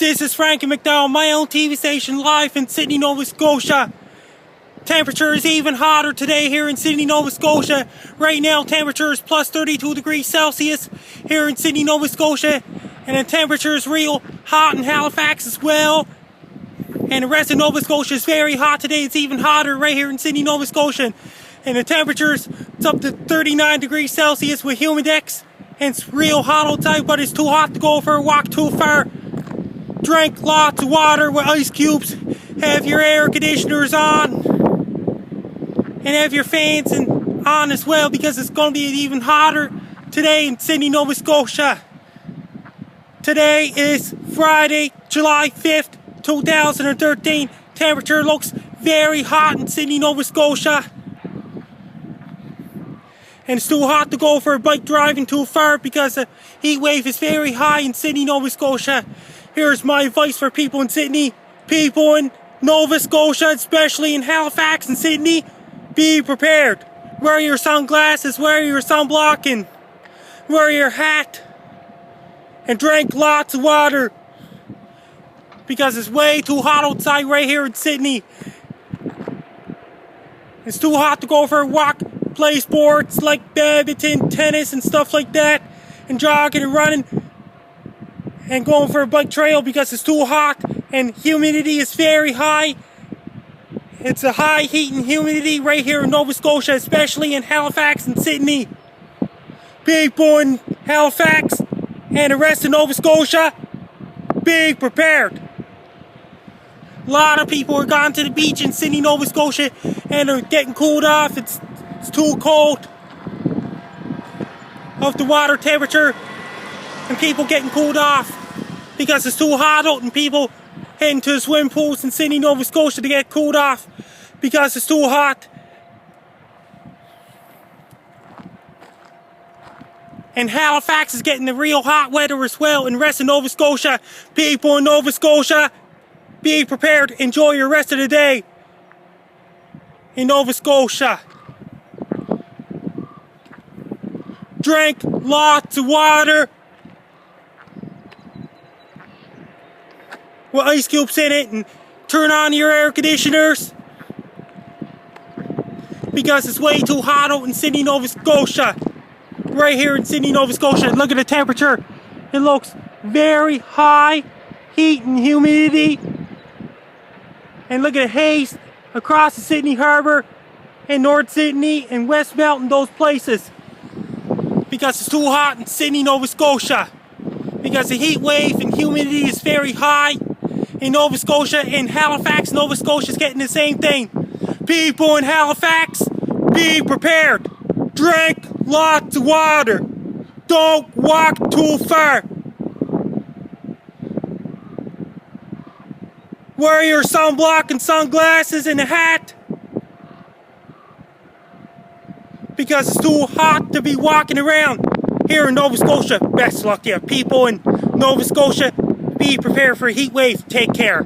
This is Frankie McDowell, my own TV station live in Sydney, Nova Scotia. Temperature is even hotter today here in Sydney, Nova Scotia. Right now, temperature is plus 32 degrees Celsius here in Sydney, Nova Scotia. And the temperature is real hot in Halifax as well. And the rest of Nova Scotia is very hot today. It's even hotter right here in Sydney, Nova Scotia. And the temperature's up to 39 degrees Celsius with Humidex. And it's real hot outside, but it's too hot to go for a walk too far. Drink lots of water with ice cubes. Have your air conditioners on. And have your fans on as well, because it's going to be even hotter today in Sydney, Nova Scotia. Today is Friday, July 5th, 2013. Temperature looks very hot in Sydney, Nova Scotia. And it's too hot to go for a bike driving too far because the heat wave is very high in Sydney, Nova Scotia. Here's my advice for people in Sydney, people in Nova Scotia, especially in Halifax and Sydney. Be prepared. Wear your sunglasses, wear your sunblock, and wear your hat. And drink lots of water. Because it's way too hot outside right here in Sydney. It's too hot to go for a walk, play sports like badminton, tennis, and stuff like that. And jogging and running. And going for a bike trail because it's too hot. And humidity is very high. It's a high heat and humidity right here in Nova Scotia, especially in Halifax and Sydney. People in Halifax and the rest of Nova Scotia, be prepared. A lot of people are gone to the beach in Sydney, Nova Scotia, and are getting cooled off. It's too cold of the water temperature, and people getting cooled off because it's too hot out, and people heading to the swim pools in Sydney, Nova Scotia to get cooled off because it's too hot. And Halifax is getting the real hot weather as well in the rest of Nova Scotia. People in Nova Scotia, be prepared. Enjoy your rest of the day in Nova Scotia. Drink lots of water with ice cubes in it, and turn on your air conditioners because it's way too hot out in Sydney, Nova Scotia. Right here in Sydney, Nova Scotia. Look at the temperature. It looks very high heat and humidity. And look at the haze across the Sydney Harbour and North Sydney and West Mountain, those places. Because it's too hot in Sydney, Nova Scotia. Because the heat wave and humidity is very high in Nova Scotia, and Halifax, Nova Scotia is getting the same thing. People in Halifax, be prepared. Drink lots of water. Don't walk too far. Wear your sunblock and sunglasses and a hat. Because it's too hot to be walking around here in Nova Scotia. Best luck to you. People in Nova Scotia, be prepared for a heat wave. Take care.